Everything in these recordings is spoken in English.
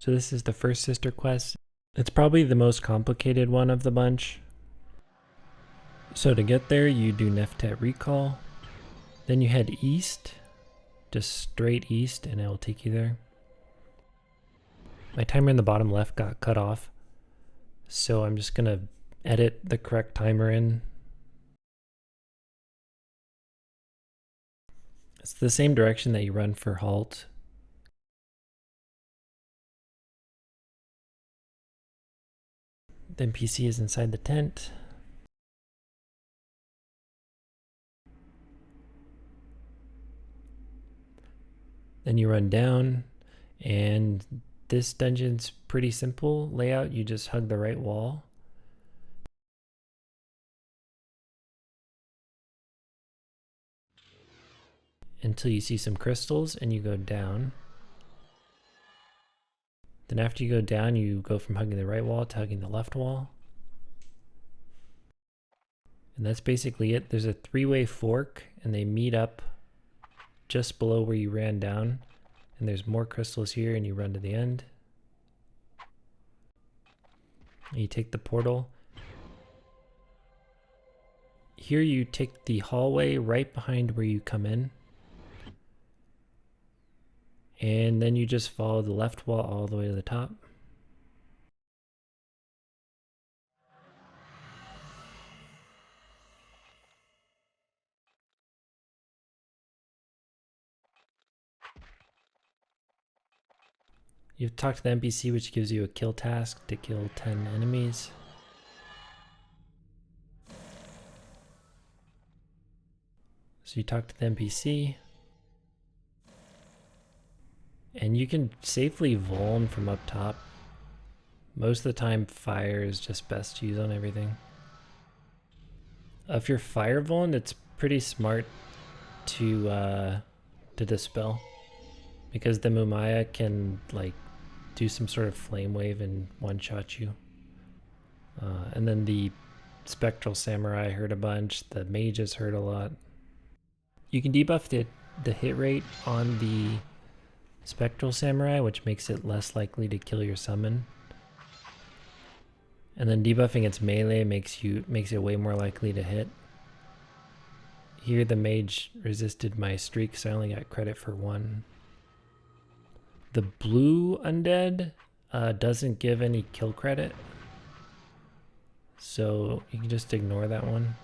So this is the first sister quest. It's probably the most complicated one of the bunch. So to get there, you do Neftet recall. Then you head east, just straight east, and it will take you there. My timer in the bottom left got cut off, so I'm just gonna edit the correct timer in. It's the same direction that you run for halt. The NPC is inside the tent. Then you run down, and this dungeon's pretty simple layout. You just hug the right wall. Until you see some crystals, and you go down. Then after you go down, you go from hugging the right wall to hugging the left wall. And that's basically it. There's a three-way fork, and they meet up just below where you ran down. And there's more crystals here, and you run to the end. And you take the portal. Here you take the hallway right behind where you come in. And then you just follow the left wall all the way to the top. You talk to the NPC, which gives you a kill task to kill 10 enemies. So you talk to the NPC. And you can safely vuln from up top. Most of the time, fire is just best to use on everything. If you're fire vuln, it's pretty smart to dispel, because the Mumaya can like do some sort of flame wave and one-shot you. And then the spectral samurai hurt a bunch. The mages hurt a lot. You can debuff the hit rate on the spectral samurai, which makes it less likely to kill your summon. And then debuffing its melee makes it way more likely to hit. Here the mage resisted my streak, so I only got credit for 1. The blue undead doesn't give any kill credit, so you can just ignore that one.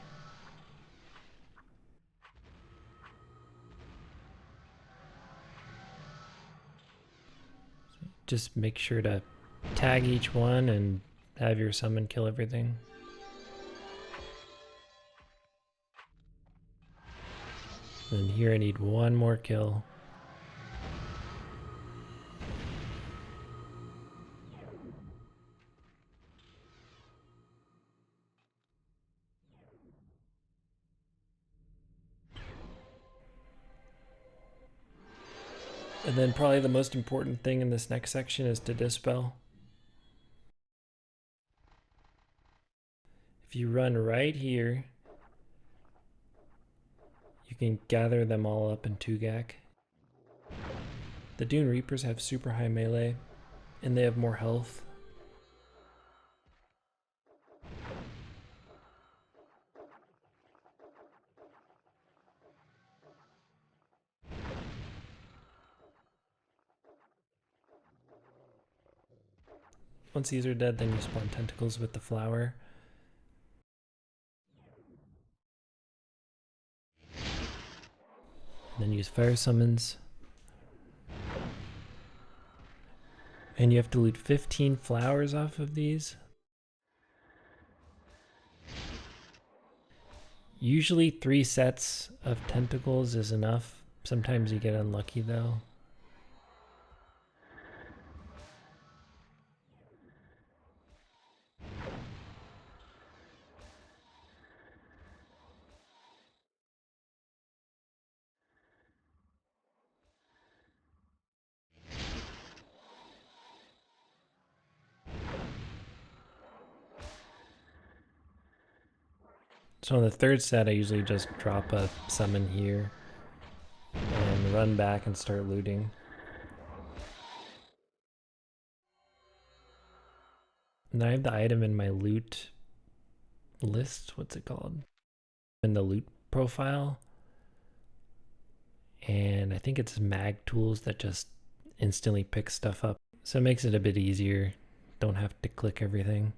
Just make sure to tag each one and have your summon kill everything. And here I need 1 more kill. And then probably the most important thing in this next section is to dispel. If you run right here, you can gather them all up in Tugak. The Dune Reapers have super high melee, and they have more health. Once these are dead, then you spawn tentacles with the flower. And then use fire summons. And you have to loot 15 flowers off of these. Usually 3 sets of tentacles is enough. Sometimes you get unlucky though. So on the 3rd set, I usually just drop a summon here and run back and start looting. And I have the item in my loot list. What's it called? In the loot profile. And I think it's mag tools that just instantly pick stuff up. So it makes it a bit easier. Don't have to click everything.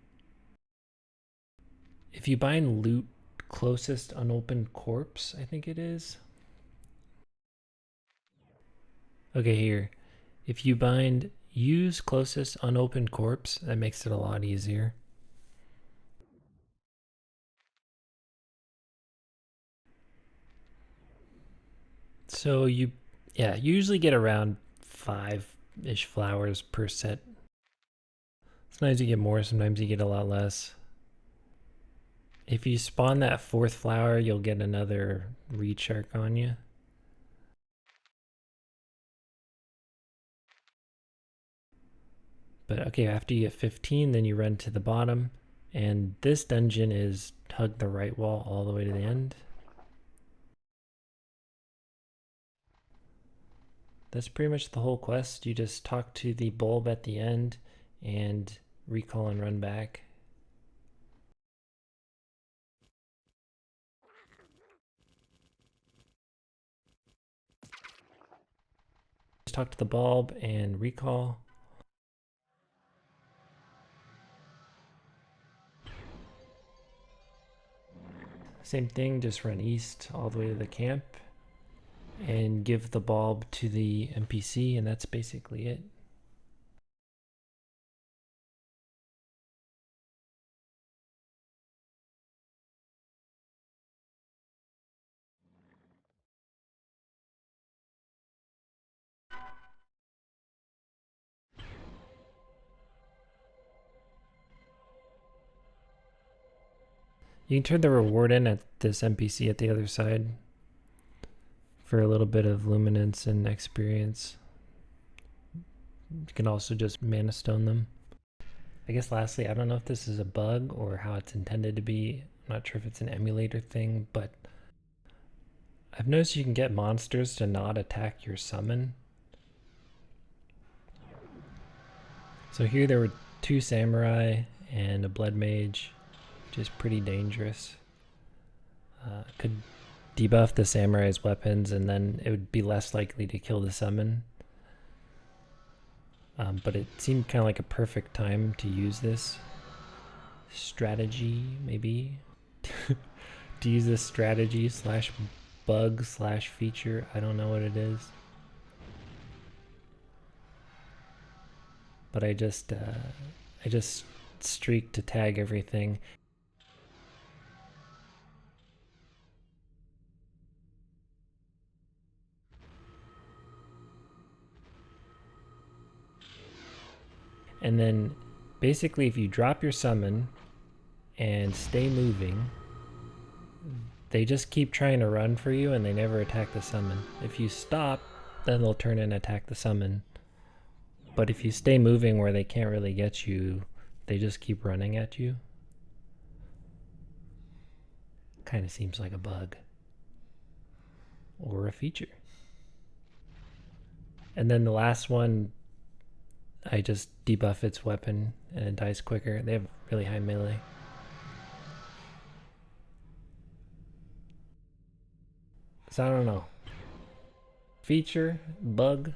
If you bind loot closest unopened corpse, I think it is. Okay, here. If you bind use closest unopened corpse, that makes it a lot easier. So you usually get around 5-ish flowers per set. Sometimes you get more, sometimes you get a lot less. If you spawn that 4th flower, you'll get another reed shark on you. But okay, after you get 15, then you run to the bottom. And this dungeon is hug the right wall all the way to the end. That's pretty much the whole quest. You just talk to the bulb at the end and recall and run back. Just talk to the bulb and recall. Same thing, just run east all the way to the camp and give the bulb to the NPC, and that's basically it. You can turn the reward in at this NPC at the other side for a little bit of luminance and experience. You can also just mana stone them. I guess lastly, I don't know if this is a bug or how it's intended to be. I'm not sure if it's an emulator thing, but I've noticed you can get monsters to not attack your summon. So here there were 2 samurai and a blood mage, which is pretty dangerous. Could debuff the samurai's weapons and then it would be less likely to kill the summon. But it seemed kind of like a perfect time to use this strategy, maybe. To use this strategy slash bug slash feature. I don't know what it is. But I just streaked to tag everything. And then basically if you drop your summon and stay moving, they just keep trying to run for you and they never attack the summon. If you stop, then they'll turn and attack the summon. But if you stay moving where they can't really get you, they just keep running at you. Kind of seems like a bug. Or a feature. And then the last one, I just debuff its weapon and it dies quicker. They have really high melee. So I don't know. Feature, bug,